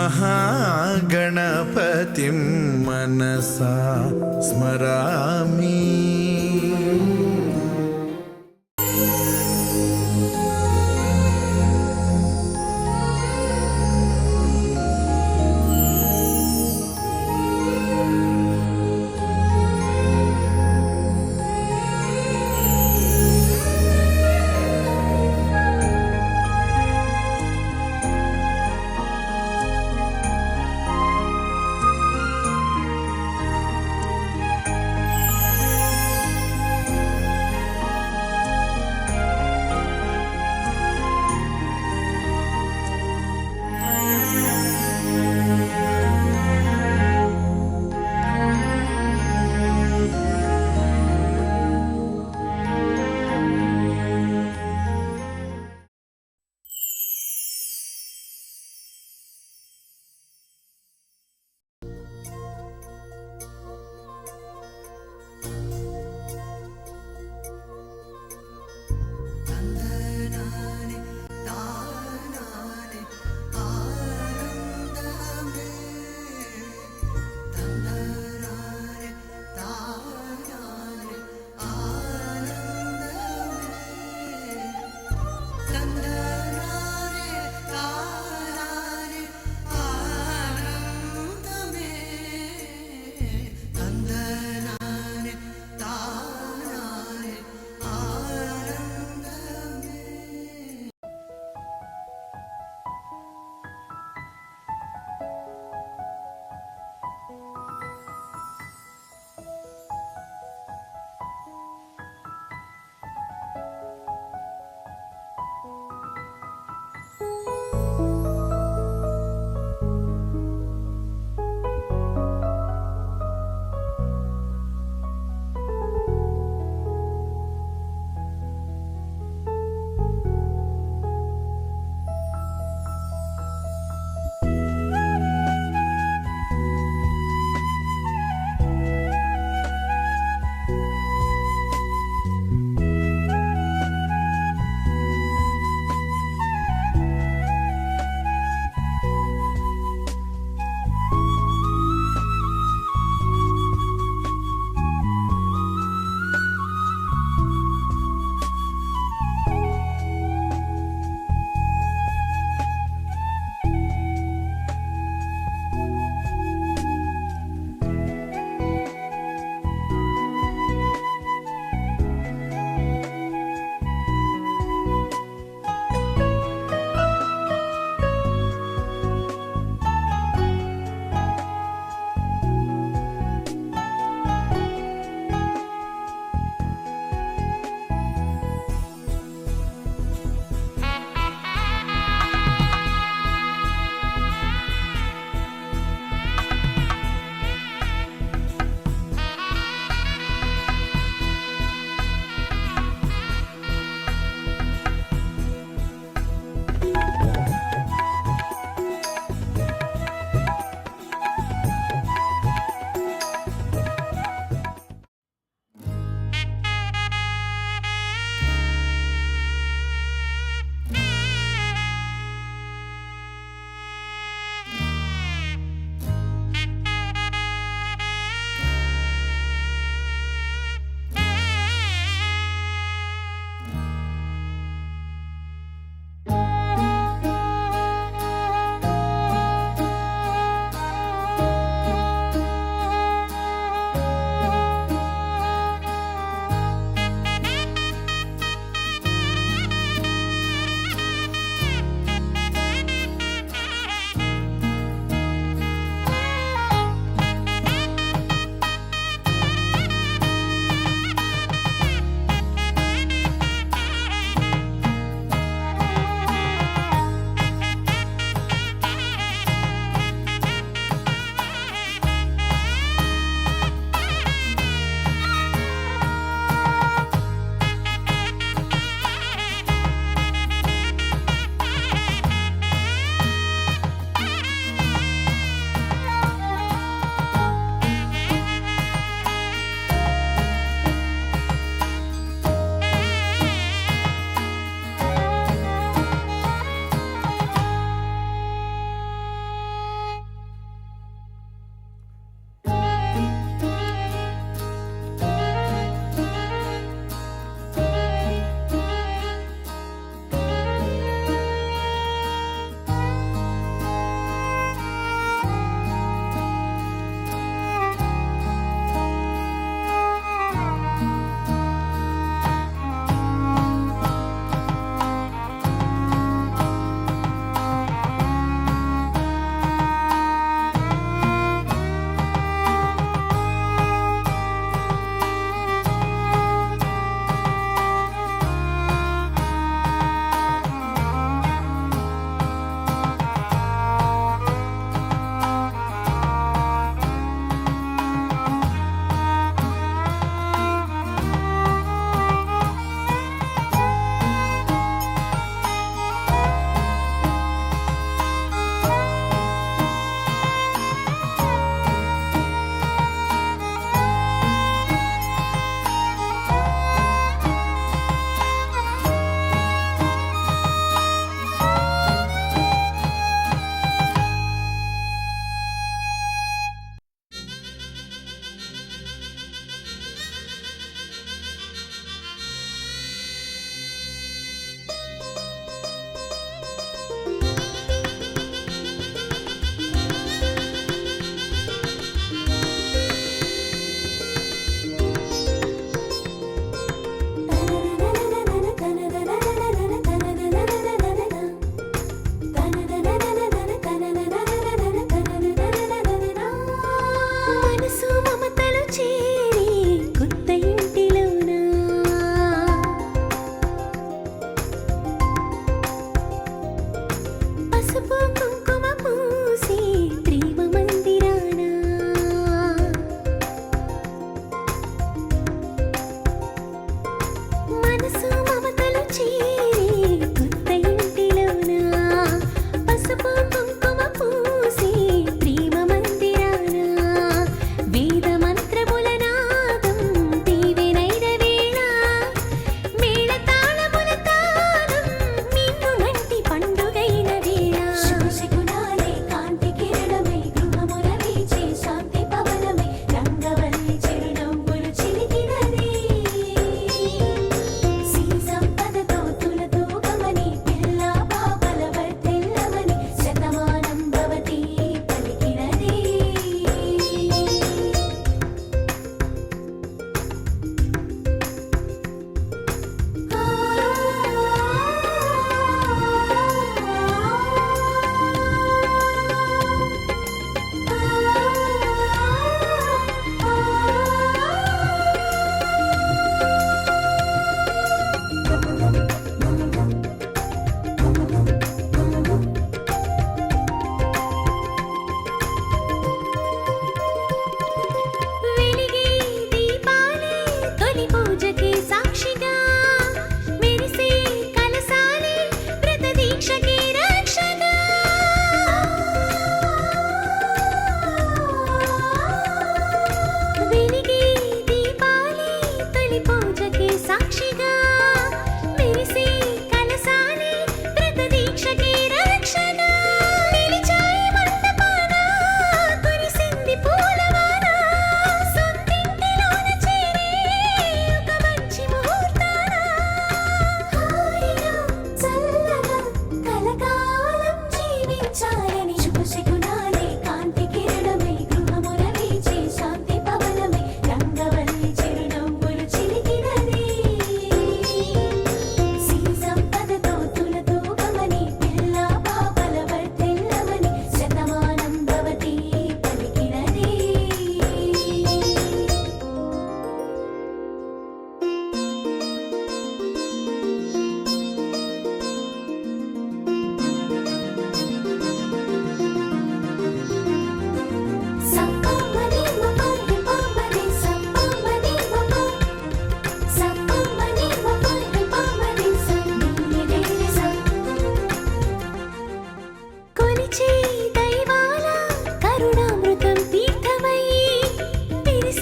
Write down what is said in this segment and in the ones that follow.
महागणपतिं मनसा स्मरामि।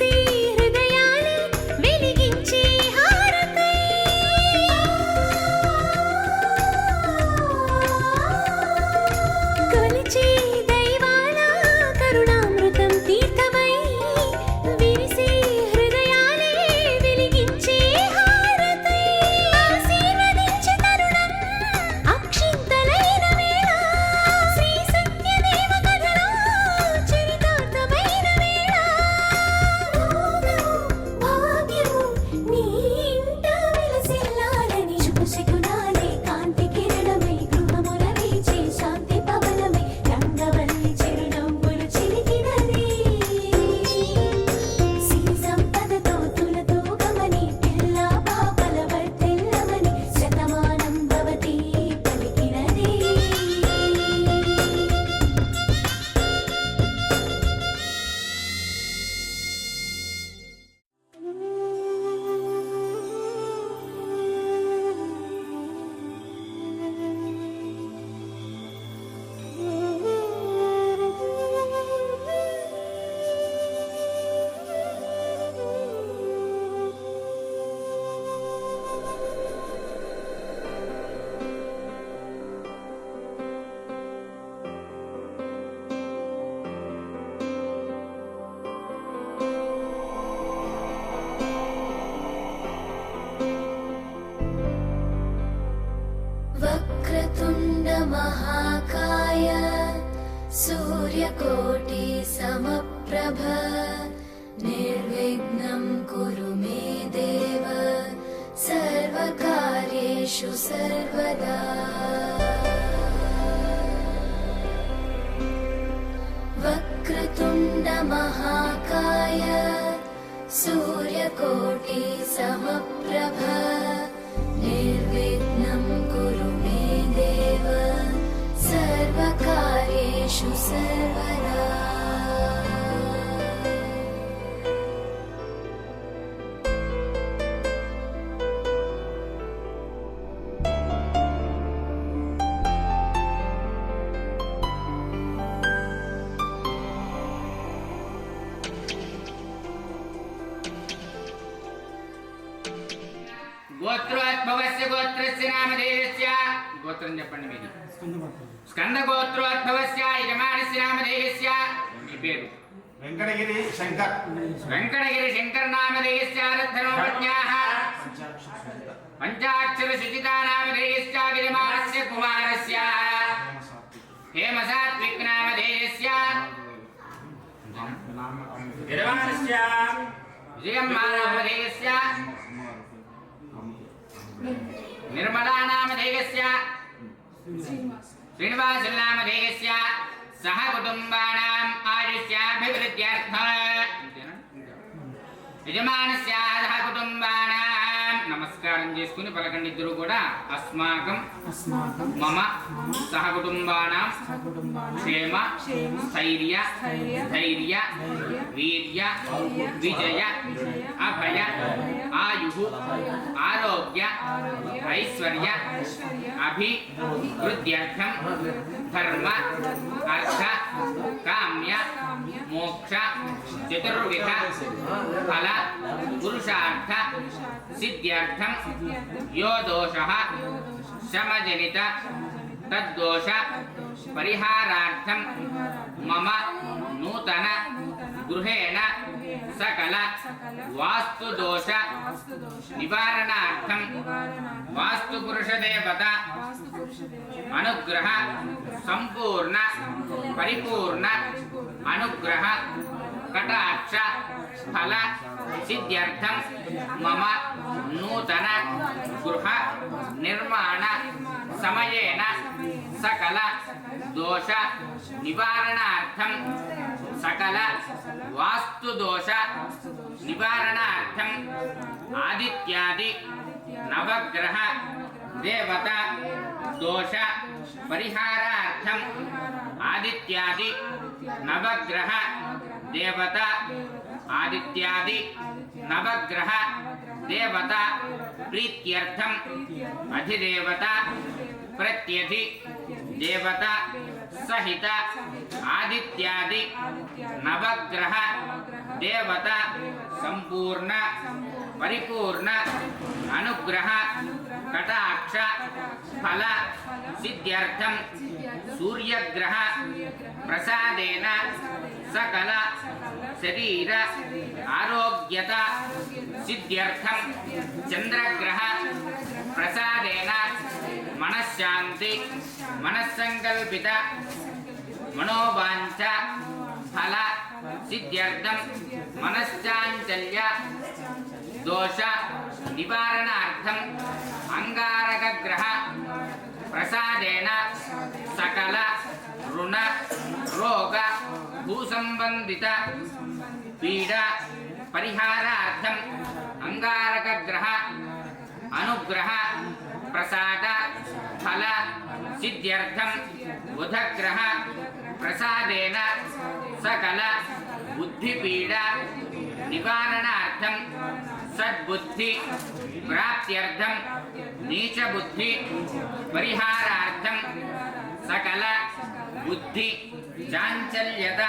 విరిసే హృదయాన్ని వెలిగించే హారతై కొలిచే దైవాల కరుణామృతం తీర్థమై విరిసే హృదయాన్ని వెలిగించే హారతై ఆశీర్వదించే తరుణం అక్షింతలైన వేళ శ్రీ సత్యదేవ కథలో చరితార్థమైన వేళ భాగ్యము నీ ఇంట వెలసిల్లాలని శుభశకునాలే కాంతి కిరణమై గృహముల వీచే శాంతి పవనమై రంగవల్లి చిరునవ్వులు చిలికినది సిరి సంపదతో తులతో గమని పిల్ల పాపల వర్తిల్లమని శతమానం భవతి పలికినది వక్రతుండ మహాకాయ సూర్యకోటి సమప్రభ నిర్విఘ్నం కురు మే దేవ సర్వకార్యేషు సర్వదా వక్రతుండ మహాకాయ సూర్యకోటి సమప్రభ నిర్విఘ్నం కురు మే దేవ సర్వకార్యేషు సర్వదా గోత్రోద్భవస్య గోత్రస్య నామధేయస్య గోత్రం చెప్పండి మీది స్కంద గోత్రోద్భవస్య యజమానస్య నామధేయస్య మీ పేరు వెంకటగిరి శంకర్ వెంకటగిరి శంకర్ నామధేయస్య రత్నోపజ్ఞాః పంచాక్షర శుచితా నామధేయస్య యజమానస్య కుమారస్య హేమసాత్విక్ నామధేయస్య యజమానస్య విజయమ్మా నామధేయస్య నిర్మలా నామధేయస్య శ్రీనివాస నామధేయస్య సహ కుటుంబానాం ఆయుష్యాభివృద్ధ్యర్థం యజమానస్య సహ కుటుంబానాం నమస్కారం చేసుకుని పలకండి ఇద్దరు కూడా అస్మాకం మమ సహ కుటుంబానాం క్షేమ స్థైర్య ధైర్య వీర్య విజయ అభయ ఆయు ఆరోగ్య ఐశ్వర్య అభివృద్ధ్యర్థం ధర్మ అర్థ కామ్య మోక్ష చతుర్విధ ఫల పురుషార్థ సిద్ధ్యర్థం యో దోషః శమజనిత తద్దోష పరిహారార్థం మమ నూతన గృహేణ సకల వాస్తు దోష నివారణార్థం వాస్తు పురుష దేవత అనుగ్రహ సంపూర్ణ పరిపూర్ణ అనుగ్రహ కటాక్ష ఫల సిద్ధ్యర్థం మమ నూతన గృహ నిర్మాణ సమయేన సకల దోష నివారణార్థం సకల వాస్తు దోష నివారణార్థం ఆదిత్యాది నవగ్రహ దేవత దోష పరిహారార్థం ఆదిత్యాది నవగ్రహ దేవత ఆదిత్యాది నవగ్రహ దేవత ప్రీత్యర్థం అధిదేవత ప్రత్యధి దేవత సహిత ఆదిత్యాది నవగ్రహ దేవత సంపూర్ణ పరిపూర్ణ అనుగ్రహ కటాక్ష ఫల సిద్ధ్యర్థం సూర్యగ్రహ ప్రసాదేన సకల శరీర ఆరోగ్యత సిద్ధ్యర్థం చంద్రగ్రహ ప్రసాదేన మనశ్శాంతి మనస్సంకల్పిత మనోవాంఛ ఫల సిద్ధ్యర్థం మనశ్చాంచల్య దోష నివారణార్థం అంగారక గ్రహ ప్రసాదేన సకల రుణ రోగ భూసంబంధిత పీడ పరిహారార్థం అంగారక గ్రహ అనుగ్రహ ప్రసాద ఫల సిద్ధ్యర్థం బుధగ్రహ ప్రసాదేన సకల బుద్ధిపీడ నివారణార్థం సద్బుద్ధి ప్రాప్త్యర్థం నీచబుద్ధి పరిహారార్థం సకల బుద్ధి చాంచల్యత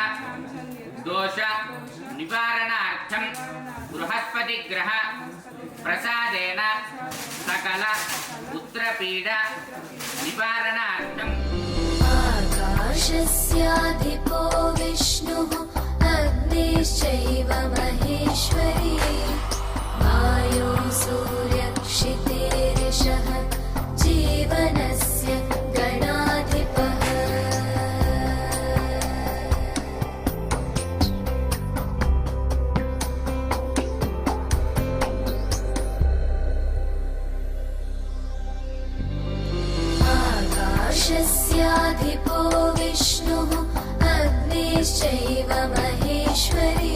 దోష నివారణార్థం బృహస్పతి గ్రహ ప్రసాదేన సకల పుత్రపీడ నివారణార్థం आकाशस्याधिपो विष्णुः अग्निश्चैव महेश्वरी वायो सूर्यक्षितेरिषः जीवनस्य गणाधिपः आकाशस्याधिपो विष्णुः अग्निश्चैव महेश्वरी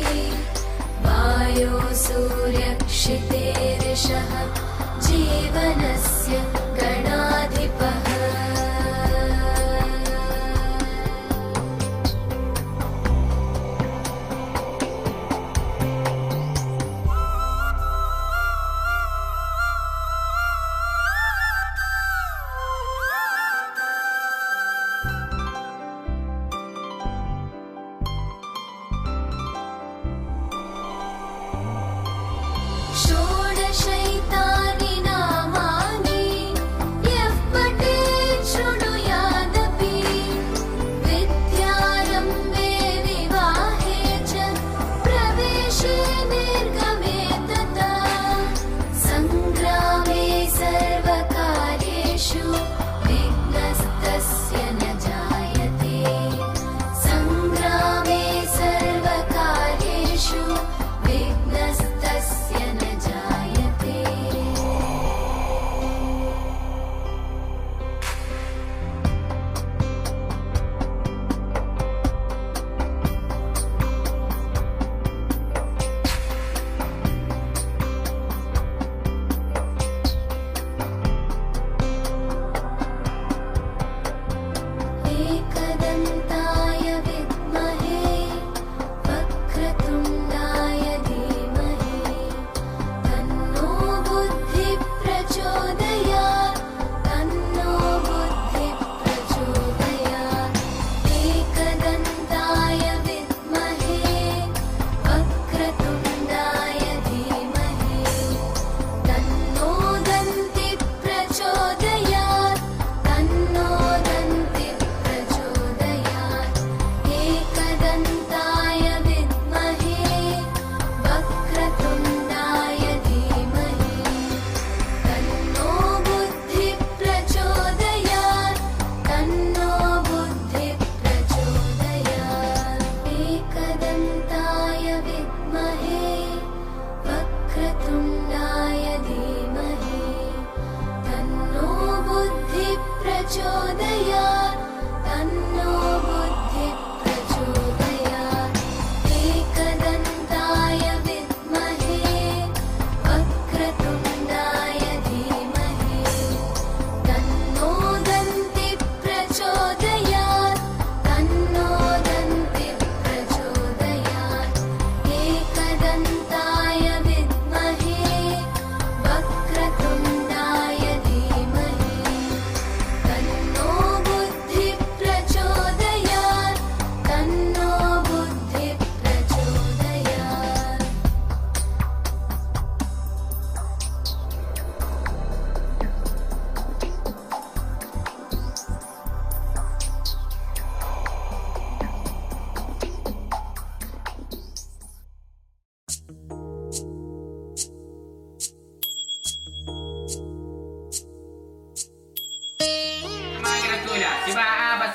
वायो सूर्यक्षितेरिषः जीवनस्य गणाधिपः षोडशैतानि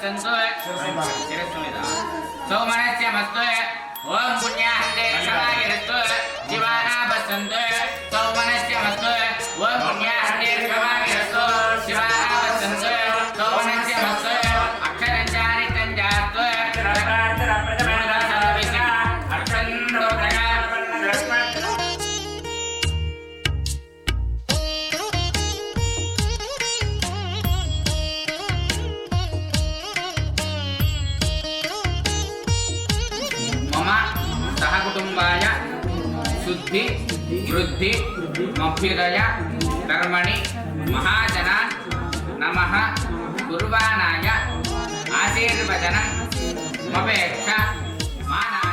వసంతు శిరస్సు మీద సౌమనస్య మస్తు ఓం పుణ్యాహంతే క్షమాగిరస్తు శివానా వసంతు సౌమనస్య మస్తు ఓం పుణ్యాహంతే క్షమాగిరస్తు శివానా వసంతు సౌమనస్య మస్తు అక్షరం చారితం జాస్తు మమ సహకుటుంబాయ శుద్ధి వృద్ధి మభ్యుదయ కర్మణి మహాజనాన్ నమః కుర్వాణాయ ఆశీర్వచనం మపేక్ష మానాయ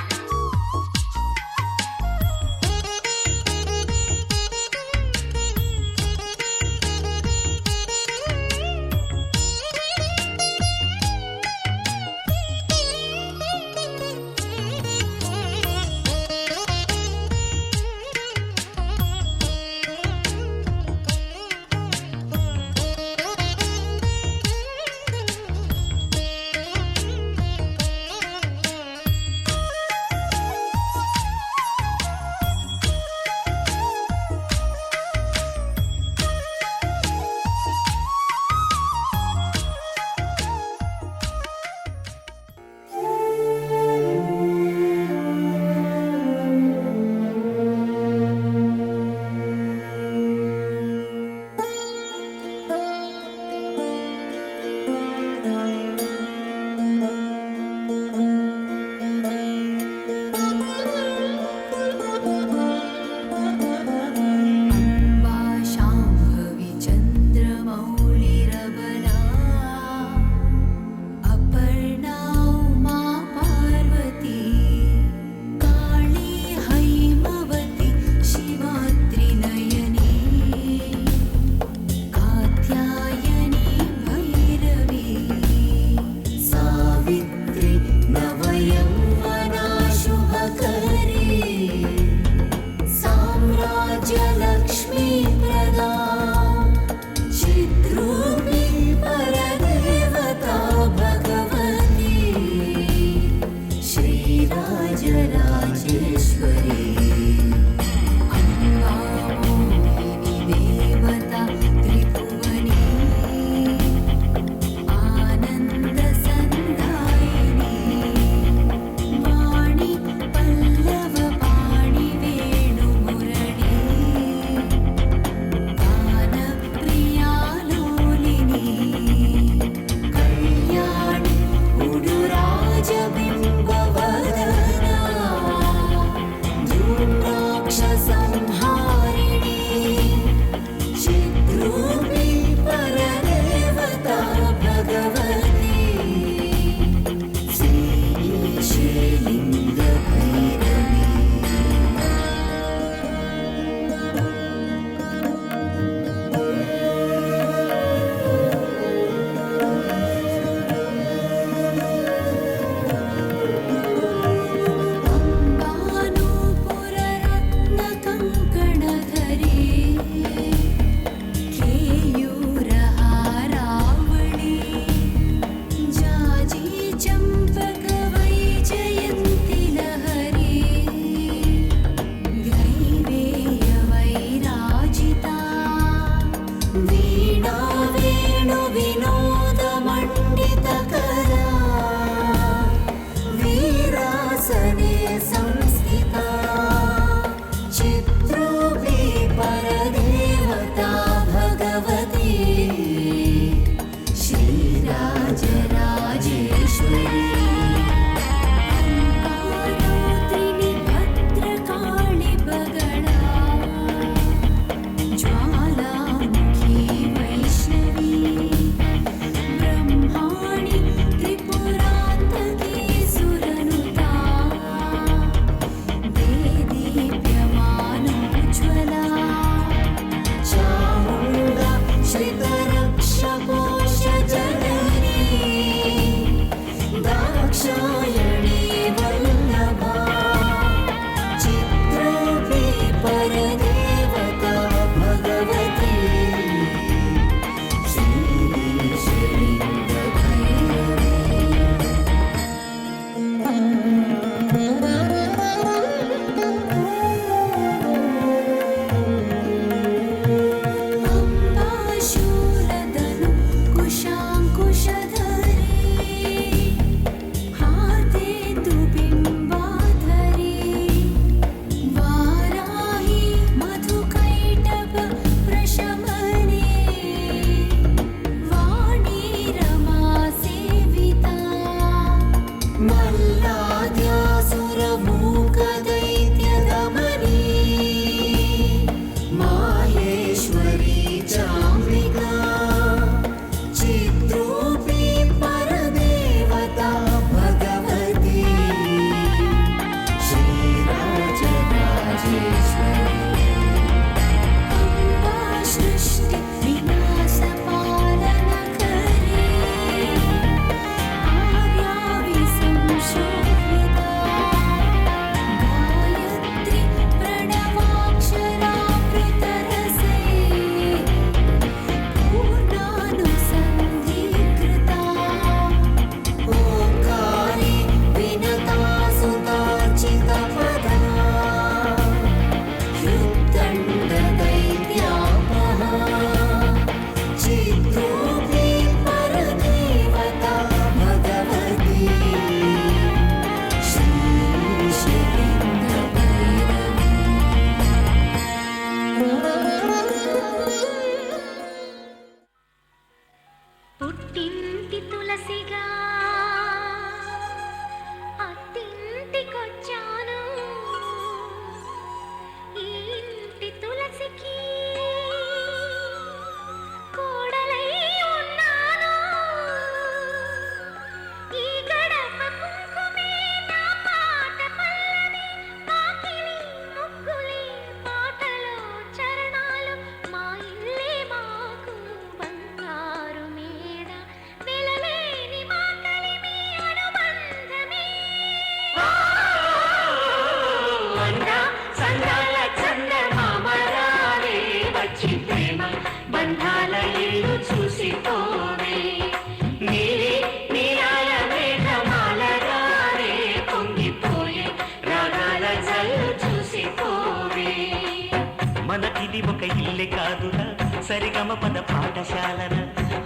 మనకిది ఒక ఇల్లే కాదురా సరిగమ పద పాఠశాలన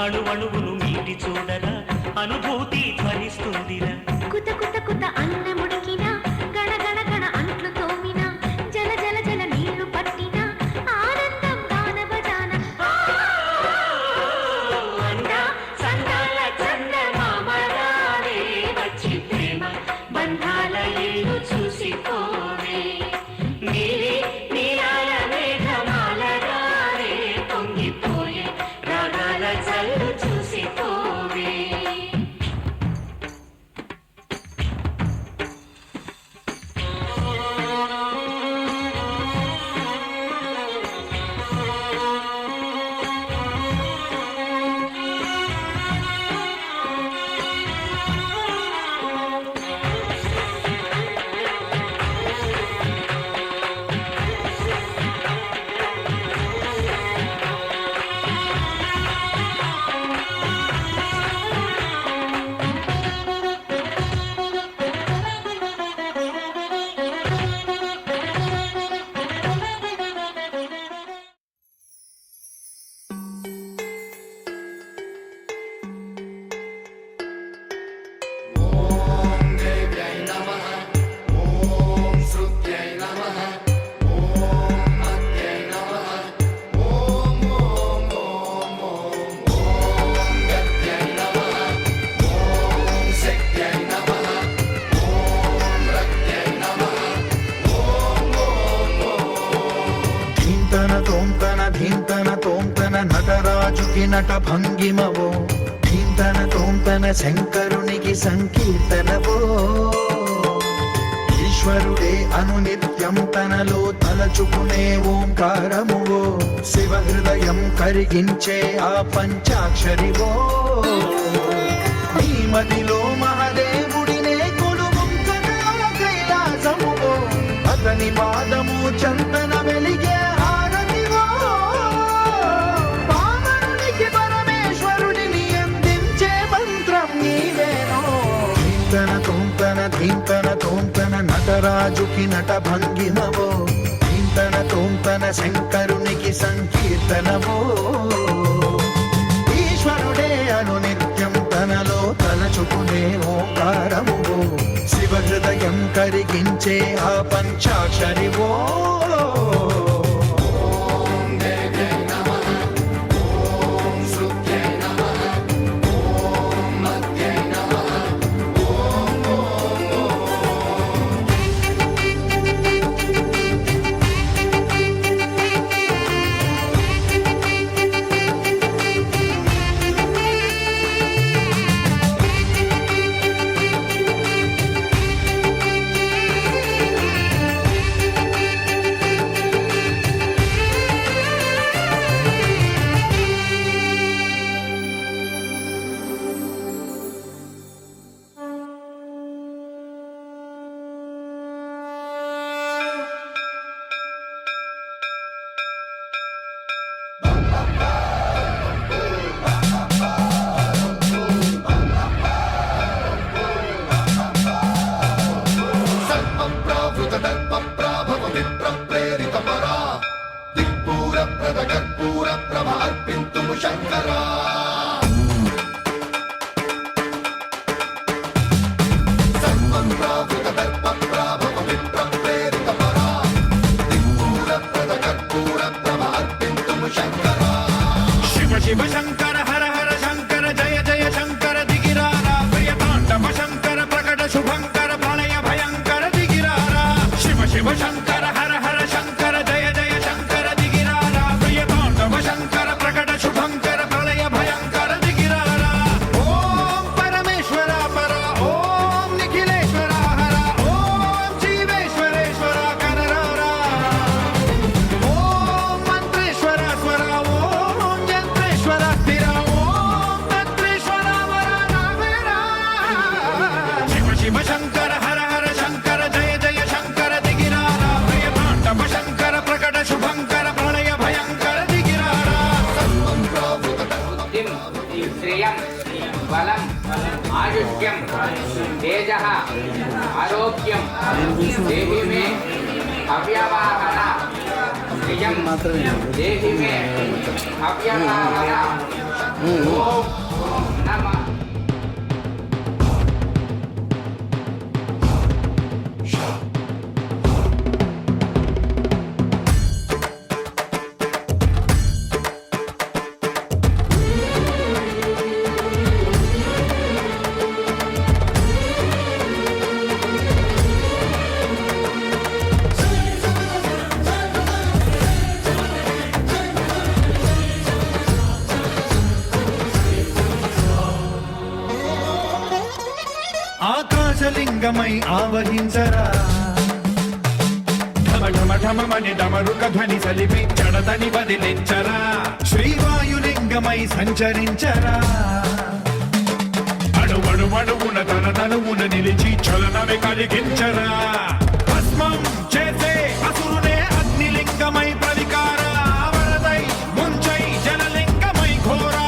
అణువణువును మీటి చూడరా అనుభూతి ధ్వనిస్తుందిరా కుత కుత కుత అన్నముడికినా గణ గణ గణ అంట్లు తోమినా జల జల జల నీళ్లు పట్టినా ఆనందం గాన బజాన అందా సందాల చంద మామరారే వచ్చి ప్రేమ బంధాల ఇల్లు చూసిపోవే నీలి నీలాల మేఘమాల రారే పొంగిపోయే రాగాల చల్లు చూసిపోవే ధీంతన తోంతన నటరాజుకి నట భంగిమవో ధీంతన తోంతన శంకరునికి సంకీర్తనవో ఈశ్వరుడే అనునిత్యం తనలో తలచుకునే ఓంకారమువో శివ హృదయం కరిగించే ఆ పంచాక్షరివో నీ మదిలో మహాదేవుడినే కొలువుంచగా కైలాసమువో అతని పాదము చందన వెలిగే ధీంతన తోంతన నటరాజుకి నట భంగిమవో ధీంతన తోంతన శంకరునికి సంకీర్తనవో ఈశ్వరుడే అనునిత్యం తనలో తలచుకునే ఓంకారమువో శివ హృదయం కరిగించే ఆ పంచాక్షరివో శివ శివ శంకర హర హర శంకర జయ జయ శంకర దిగిరారా ప్రియ తాండవ శంకర ప్రకట శుభంకర ప్రళయ భయంకర దిగిరారా శివ శివ శంకర హర హర శంకర జయ జయ శంకర దిగిరారా ప్రియ తాండవ శంకర ప్రకట శుభంకర ప్రళయ భయంకర దిగిరారా ఓం పరమేశ్వర పర ఓం నిఖిలేశ్వర హర ఓం జీవేశ్వరేశ్వర కనరారా ఓం మంత్రేశ్వర స్వర ఓం యంత్రేశ్వర స్థిర ఓం తంత్రేశ్వర వర నావేరా శివ శివ శంకర హర హర శంకర జయ జయ శంకర దిగిరారా ప్రియ తాండవ శంకర ప్రకట శుభంకర ప్రళయ భయంకర దిగిరారా కిం శ్రియం బలం ఆయుష్యం తేజః ఆరోగ్యం దేహి మే అవ్యవహార శ్రియం దేహి మే అవ్యవహార ఓం నమః ఆకాశలింగమై ఆవహించరా ఢమ ఢమ ఢమమని డమరుక ధ్వని సలిపి చడతని వదిలించరా శ్రీవాయులింగమై సంచరించరా అణువణువున తన తనువున నిలిచి చలనమే కలిగించరా భస్మం చేసే అసురునే అగ్నిలింగమై ప్రవికార వరదై ముంచై జలలింగమై ఘోరా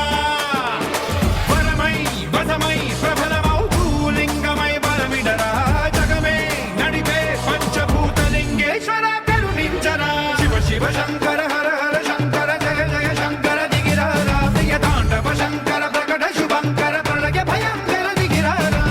వరమై వసమై ప్రబలమౌ భూలింగమై బలమిడరా జగమే నడిపే పంచభూతలింగేశ్వర కరుణించరా శివ శివ శంకర హర హర శంకర జయ జయ శంకర దిగిరారా ప్రియ తాండవ శంకర ప్రకట శుభంకర ప్రళయ భయంకర దిగిరారా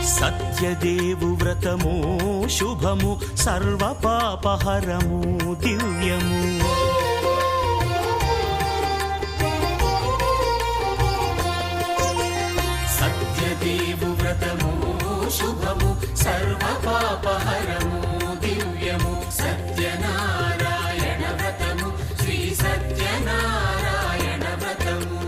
సత్యదేవు వ్రతము శుభము సర్వ పాపహరము దివ్యము. సత్యదేవు వ్రతము శుభము సర్వ పాపహరము దివ్యము. సత్యనారాయణ వ్రతము శ్రీ సత్యనారాయణ వ్రతము.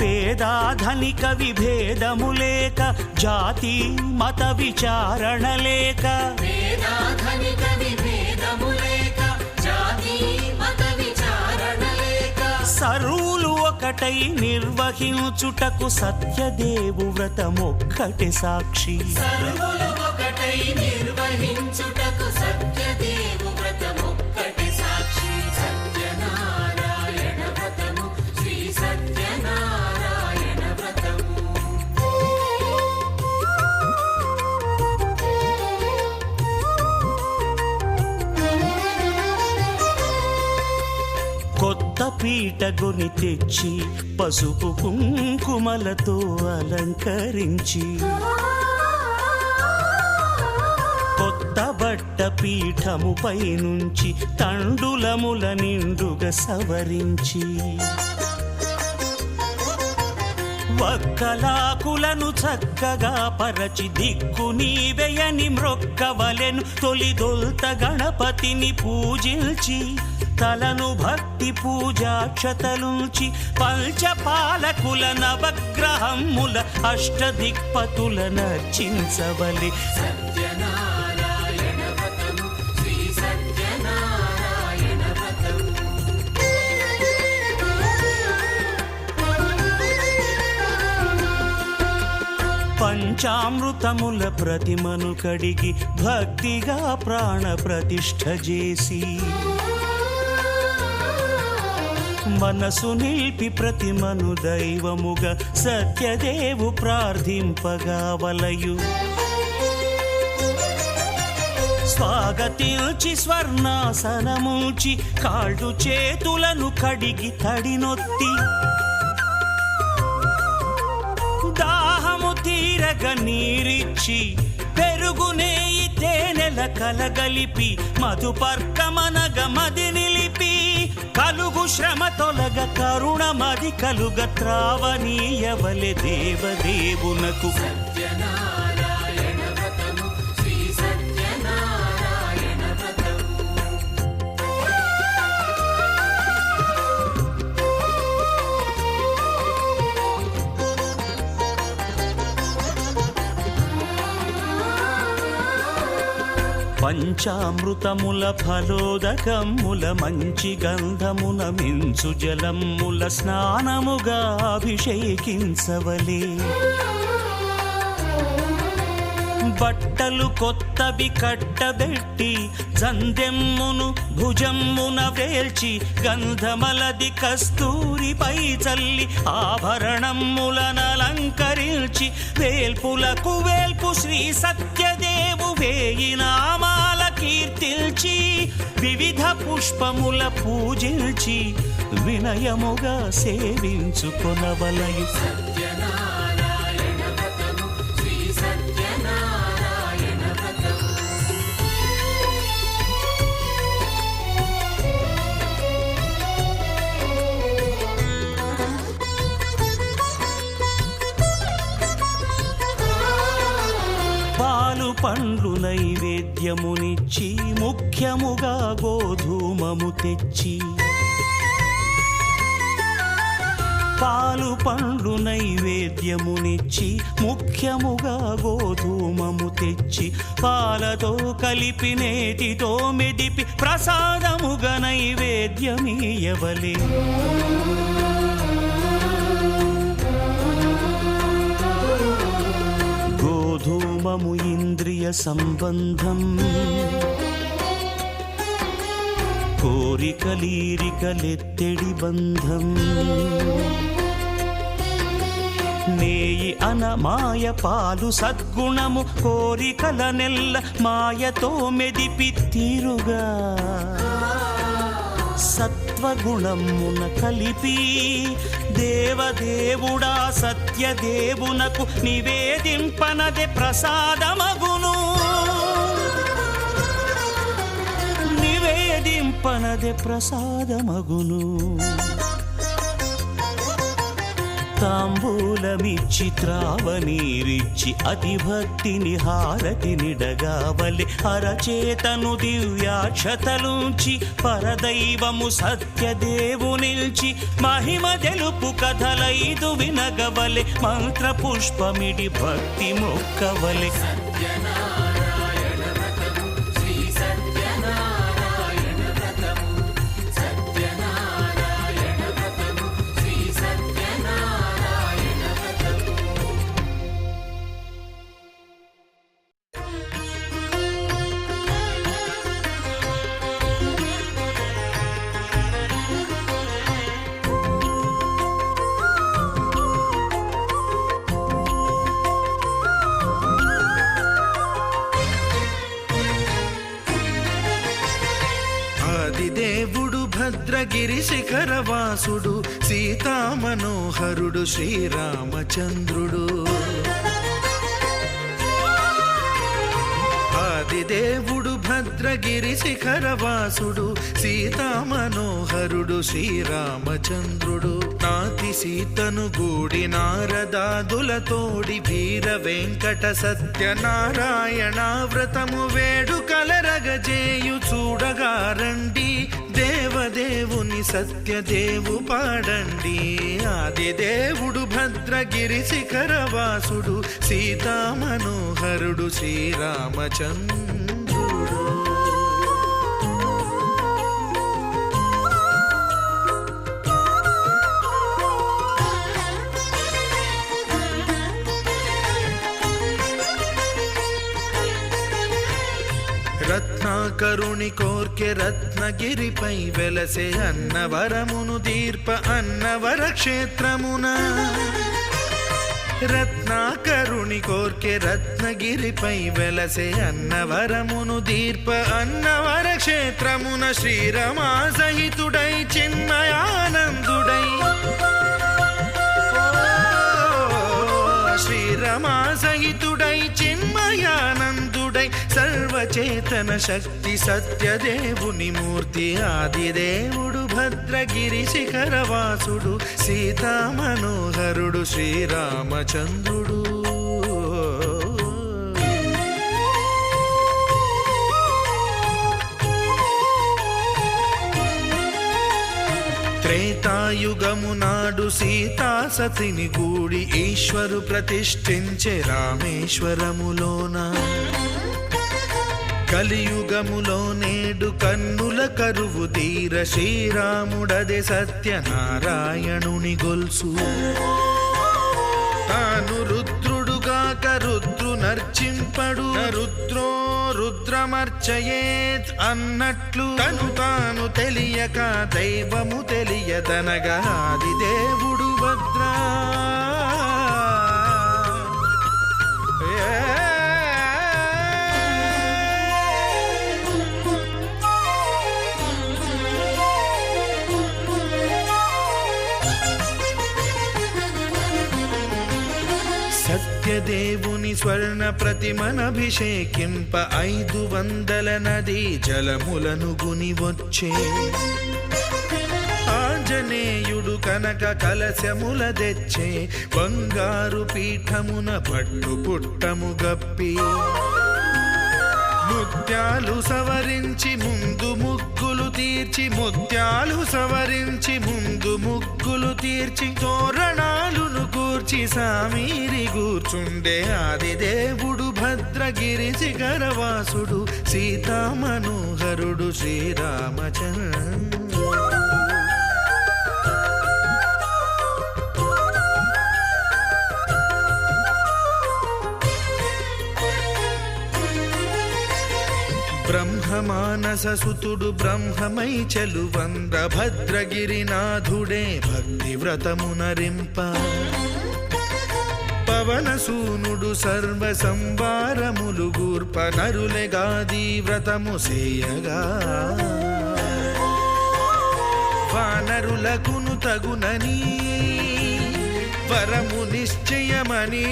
పేదాధనిక విభేదము లేక జాతి మత విచారణ లేక. పేదాధనిక విభేదము లేక జాతి మత విచారణ లేక. సర్వులు ఒకటై నిర్వహించుటకు సత్యదేవు వ్రతమొక్కటి సాక్షి. సర్వులు ఒకటై నిర్వహించుటకు సత్యదేవు వ్రతమొక్కటి సాక్షి. సత్యనారాయణ వ్రతము శ్రీ సత్యనారాయణ వ్రతము. కొత్త పీటగుని తెచ్చి పసుపు కుంకుమలతో అలంకరించి. కొత్త బట్ట పీఠముపై నుంచి తండులముల నిండుగా సవరించి. వక్కలాకులను చక్కగా పరచి దిక్కు నీవెయని మ్రొక్కవలెను. తొలిదొల్త గణపతిని పూజించి తలను భక్తి పూజాక్షతలుంచి పంచపాలకుల నవగ్రహముల అష్టదిక్పతుల నర్చించవలె. సత్యనారాయణ వ్రతము శ్రీ సత్యనారాయణ వ్రతము. పంచామృతముల ప్రతిమను కడిగి భక్తిగా ప్రాణ ప్రతిష్ఠ చేసి. మనసు నిలిపి ప్రతిమను దైవముగా సత్యదేవు ప్రార్థింపగా వలయు. స్వాగతించి స్వర్ణాసనముంచి కాళ్ళు చేతులను కడిగి తడినొత్తి. దాహము తీరగ నీరిచ్చి పెరుగు నెయ్యి తేనెల కలగలిపి మధుపర్కమనగ మది నిలిపి. కలుగు శ్రమ తొలగ కరుణ మది కలుగ త్రావనీయవలె దేవదేవునకు. సత్యనారాయణ వ్రతము శ్రీ సత్యనారాయణ వ్రతము. పంచామృతముల ఫలోదకముల మంచి గంధమున మించు జలముల స్నానముగా అభిషేకించవలే. బట్టలు కొత్తవి కట్టబెట్టి జందెమ్మును భుజమ్మున వేల్చి గంధమలది కస్తూరిపై చల్లి ఆభరణములనలంకరించి. వేల్పులకు వేల్పు శ్రీ సత్యదేవు వేయి నామాల కీర్తిల్చి. వివిధ పుష్పముల పూజించి వినయముగా సేవించుకొనవలయు. సత్యనారాయణ వ్రతము శ్రీ సత్యనారాయణ వ్రతము. పాలు పండ్లు నైవేద్యమునిచ్చి ముఖ్యముగా గోధూమము తెచ్చి. పాలు పండ్లు నైవేద్యమునిచ్చి ముఖ్యముగా గోధూమము తెచ్చి. పాలతో కలిపి నేతితో మెదిపి ప్రసాదముగా నైవేద్యమీయవలే. గోధూమము ఇంద్రియ సంబంధం. కోరికలీరికలెత్తెడి బంధం. నేయి అనమాయ పాలు సద్గుణము కోరికల నెల్ల మాయతో మెదిపి తీరుగా. సత్వగుణమున కలిపి దేవదేవుడా సత్యదేవునకు నివేదింపనదే ప్రసాదమగును, నివేదింపనదే ప్రసాదమగును. తాంబూలమిచ్చి త్రావనీరిచ్చి అతిభక్తిని హారతి నిడగావలి అరచేతను దివ్యాక్షతలుంచి పరదైవము సత్యదేవునిల్చి మహిమ తెలుపు కథలైదు వినగవలె మంత్ర పుష్పమిడి భక్తి మొక్కవలె. దేవుడు భద్రగిరి శిఖరవాసుడు సీతామనోహరుడు శ్రీరామచంద్రుడు. ఆదిదేవుడు భద్రగిరి శిఖరవాసుడు సీతామనోహరుడు శ్రీరామచంద్రుడు. నాతి సీతను గూడి నారదాదులతోడి వీర వెంకట సత్యనారాయణ వ్రతము వేడుకలరగజేయు చూడగారండి దేవదేవుని సత్యదేవు పాడండి. ఆదిదేవుడు భద్రగిరి శిఖరవాసుడు సీతామనోహరుడు శ్రీరామచంద్రుడు. రత్నాకరుని కోర్కె రత్నగిరిపై వెలసే అన్నవరమును దీర్ప అన్నవర క్షేత్రమున. రత్నాకరుని కోర్కె రత్నగిరిపై వెలసే అన్నవరమును దీర్ప అన్నవర క్షేత్రమున శ్రీరమా సహితుడై చిన్మయానందుడై శ్రీరమా సహితుడై చిన్మయానందుడై సర్వచేతన శక్తి సత్యదేవుని మూర్తి ఆదిదేవుడు భద్రగిరి శిఖరవాసుడు సీతామనోహరుడు శ్రీరామచంద్రుడు. త్రేతాయుగము నాడు సీతా సతిని గూడి ఈశ్వరు ప్రతిష్ఠించే రామేశ్వరములోన. కలియుగములో నేడు కన్నుల కరువు తీర శ్రీరాముడదే సత్యనారాయణుని గొల్సు. తాను రుద్రుడుగాక రుద్రు నర్చింపడు రుద్రో రుద్రమర్చయేత్ అన్నట్లు తను తాను తెలియక దైవము తెలియదనగా ఆదిదేవుడు భద్రా. సత్యదేవుని స్వర్ణ ప్రతిమనభిషేకింప 500 నదీ జలములను గుని వచ్చే. ఆంజనేయుడు కనక కలశముల తెచ్చే బంగారు పీఠమున పట్టు పుట్టము గప్పి. ముత్యాలు సవరించి ముందు ముగ్గులు తీర్చి ముత్యాలు సవరించి ముందు ముగ్గులు తీర్చి తోరణాలును కూర్చి సామీరి కూర్చుండే ఆదిదేవుడు భద్రగిరి శిఖరవాసుడు సీతామనోహరుడు శ్రీరామచంద్రుడు. బ్రహ్మమానస సుతుడు బ్రహ్మమై చెలువంద్ర భద్రగిరినాథుడే భక్తి వ్రతమునరింప. పవనసూనుడు సర్వ సంవారములు గూర్ప నరులెగాది వ్రతము సేయగా. వానరులకును తగునని వరము నిశ్చయమని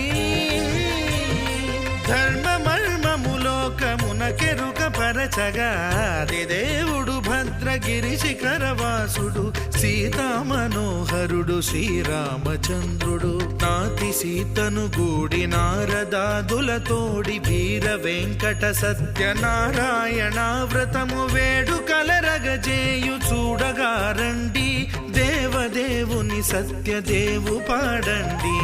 ధర్మమర్మము లోకమున కెరుక పరచగా దేవుడు భద్రగిరి శిఖరవాసుడు సీతామనోహరుడు శ్రీరామచంద్రుడు నాతి సీతను గూడి నారదాదులతోడి వీర వెంకట సత్యనారాయణ వ్రతము వేడుకలరగజేయు చూడగా రండి దేవదేవుని సత్యదేవు పాడండి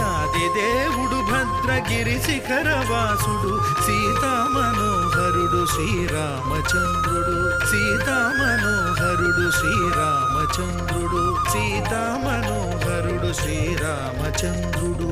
ఆది దేవుడు భద్రగిరి శిఖరవాసుడు సీతామనోహరుడు శ్రీరామచంద్రుడు సీతామనోహరుడు శ్రీరామచంద్రుడు సీతామనోహరుడు శ్రీరామచంద్రుడు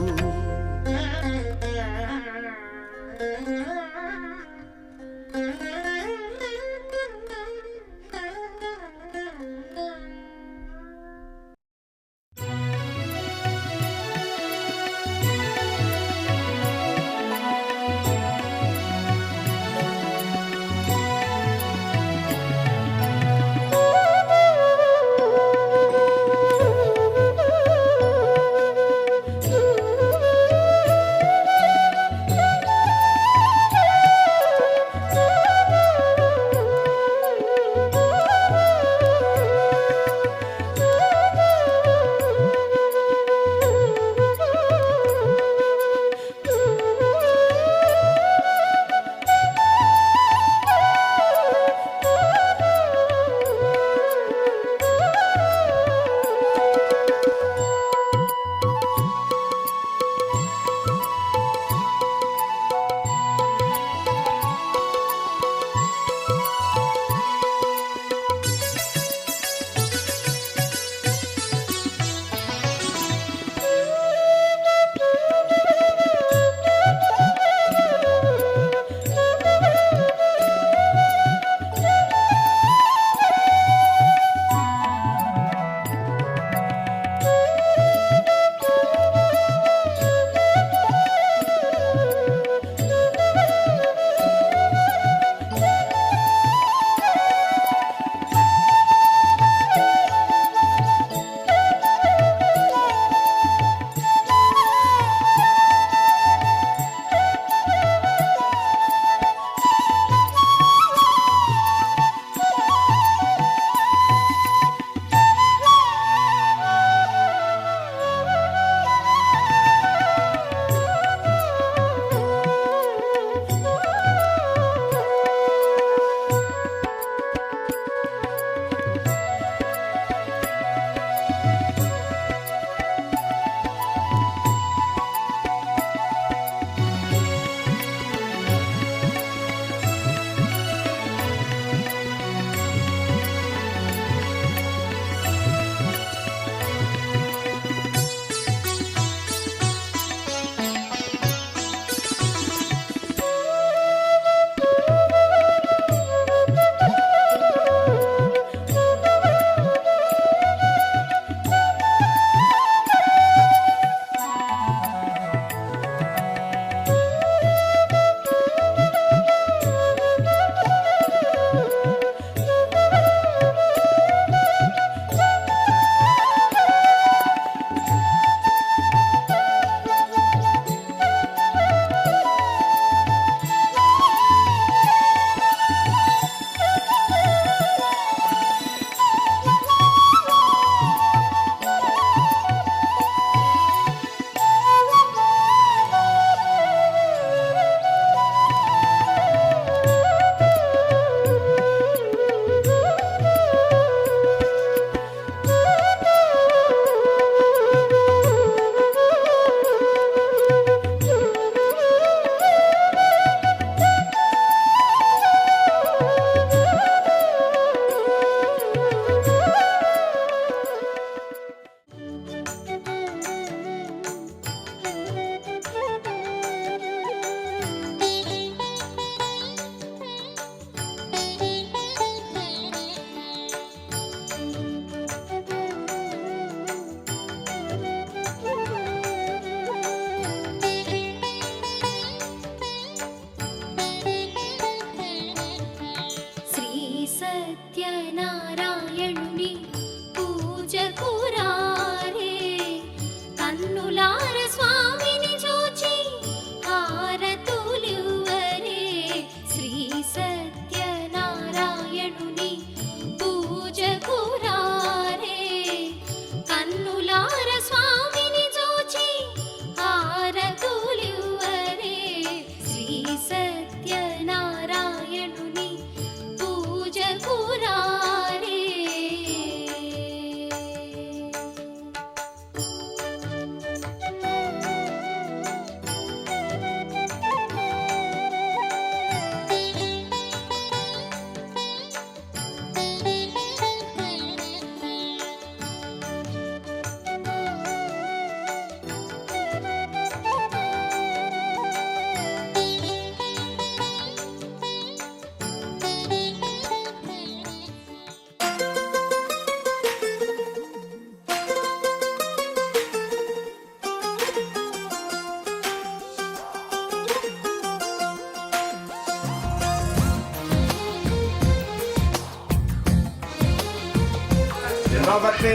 ద్రౌపది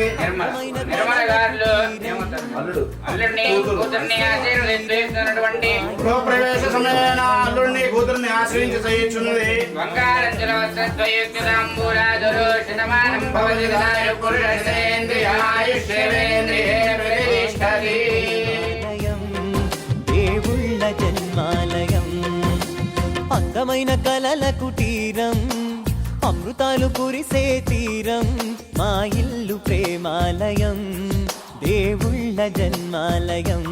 నిర్మల గారు అల్లుడు అల్లుడిని కూతుర్ని ఆశీర్వదిస్తున్నటువంటి గృహప్రవేశ సమయాన అల్లుడిని కూతుర్ని ఆశ్రయించి చేయుచున్నది. బంగారంజల వస్త్రద్వయుక్తాంబూలాదురు శతమానం భవతి తదాయు పురుషేంద్రియాయుష్యేంద్రియే ప్రతిష్టతి. దేవుళ్ళ జన్మాలయం అందమైన కలల కుటీరం అమృతాలు కురిసే తీరం మా ఇల్లు ప్రేమాలయం దేవుళ్ళ జన్మాలయం.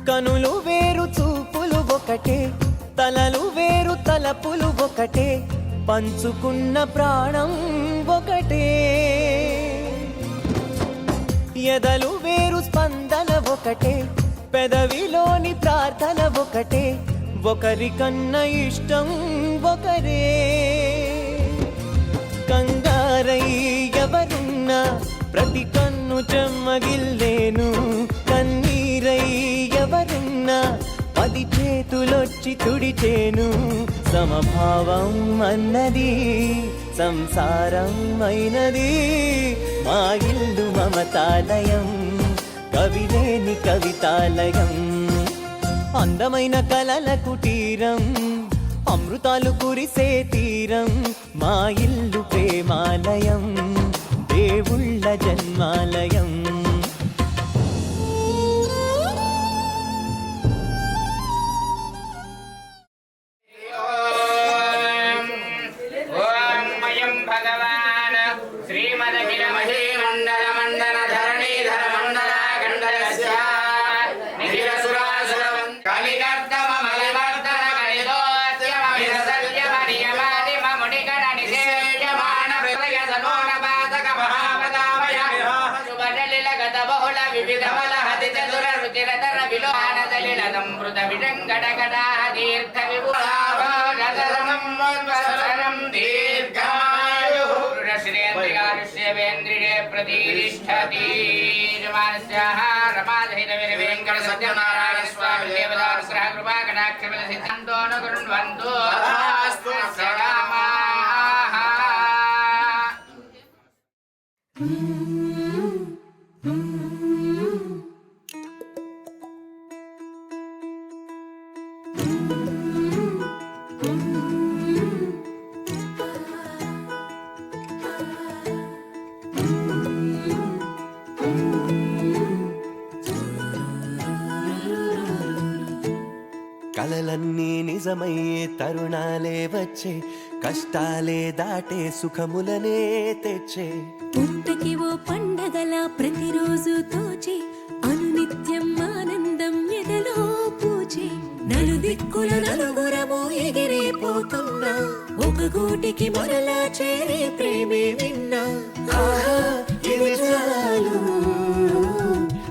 కనులు వేరు చూపులు ఒకటే తలలు వేరు తలపులు ఒకటే పంచుకున్న ప్రాణం ఒకటే ఎదలు వేరు స్పందన ఒకటే పెదవిలోని ప్రార్థన ఒకటే ఒకరికన్నా ఇష్టం ఒకరే. కంగారై ఎవరున్నా ప్రతి కన్ను చెమ్మగిల్లేను కన్నీరై ఎవరున్నా 10 చేతులొచ్చి తుడిచేను. సమభావం అన్నది సంసారం అయినది మా ఇల్లు మమతాలయం కవిలేని కవితాలయం. అందమైన కలల కుటీరం అమృతాలు కురిసే తీరం మా ఇల్లు ప్రేమాలయం దేవుళ్ళ జన్మాలయం. ఓం భగవాన్ శ్రీమదఖిల మహీమండల మండల ధరణీధర మండల గండలస్య నిఖిల సురాసుర కలికర్తమ మలివర్ధన కలిదోత్యమ విసర్యమ నియమాదిమ మునిగణ నిషేయమాన ప్రళయ సనోన పాతక మహాపదామయ శుభజలిల గత బహుళ వివిధ బల హతి చతుర రుచిరతర విలోన దలిల సంవృత విజంగడగడ దీర్ఘ విభురాభరణం వత్సరం దీర్ఘాయు శ్రేంద్రియాయుష్యేంద్రియే ప్రతిష్టతి. యజమానస్యాః రమాసహిత వీరవేంకట సత్యనారాయణ స్వామి దేవదానుగ్రహ కృపా కటాక్ష సిద్ధాంతో న కృణ్వంతు తథాస్తు సదామాః. కలలన్నీ నిజమయ్యే తరుణాలే వచ్చే కష్టాలే దాటే సుఖములనే తెచ్చే పుట్టకి ఓ పండగల ప్రతిరోజు తోచే అనునిత్యం ఆనందం ఎదలో పూచే నలుదిక్కుల నలుగురము ఎగిరిపోతున్నా ఒక గూటికి మరలా చేరే ప్రేమే విన్నా. ఆహా ఇది చాలు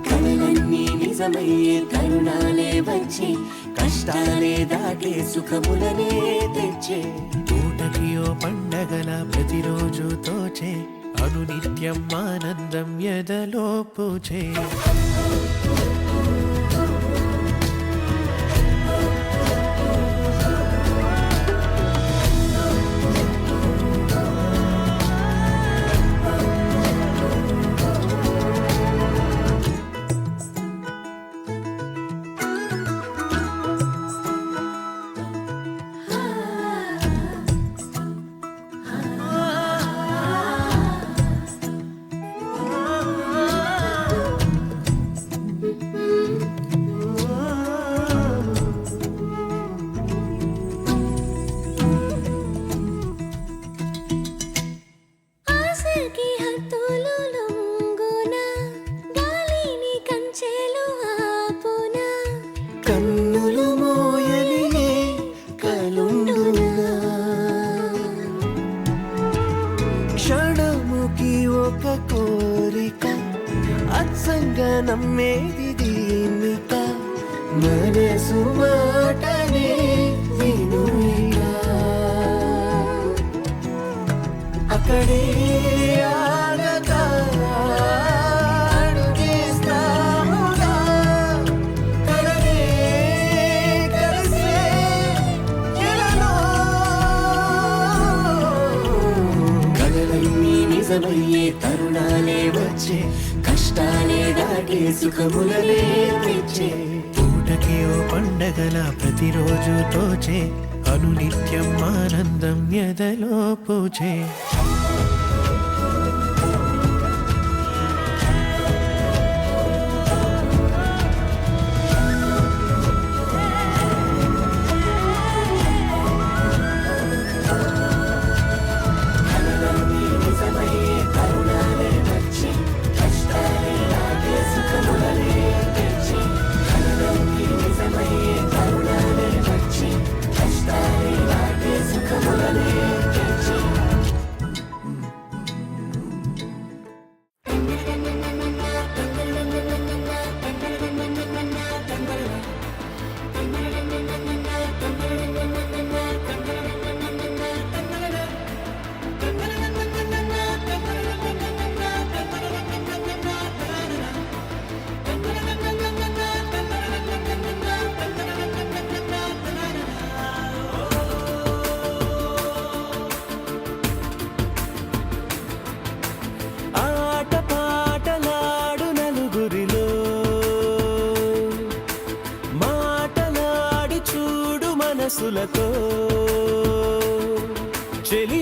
కలలన్నీ నిజమయ్యే తరుణాలే వచ్చే కష్టాలే దాటే సుఖములనే తెచ్చే పూటకి ఓ పండగల ప్రతిరోజు తోచే అనునిత్యం ఆనందం ఎదలో పూచే. ఒక కోరిక అచ్చంగా నమ్మేది దీనిక మనసు మాటనే వినుయిగా అక్కడే ఆగగా అడుగేస్తాముగా కలనే కలిసే ఎలలో కలలన్నీ నిజమయ్యే తరుణాలే వచ్చే కష్టాలే దాటే సుఖములనే తెచ్చే పూటకి ఓ పండగల ప్రతిరోజు తోచే అనునిత్యం ఆనందం ఎదలో పూచే ఆట పాటలాడు నలుగురిలో మాటలాడి చూడు మనసులతో చెలి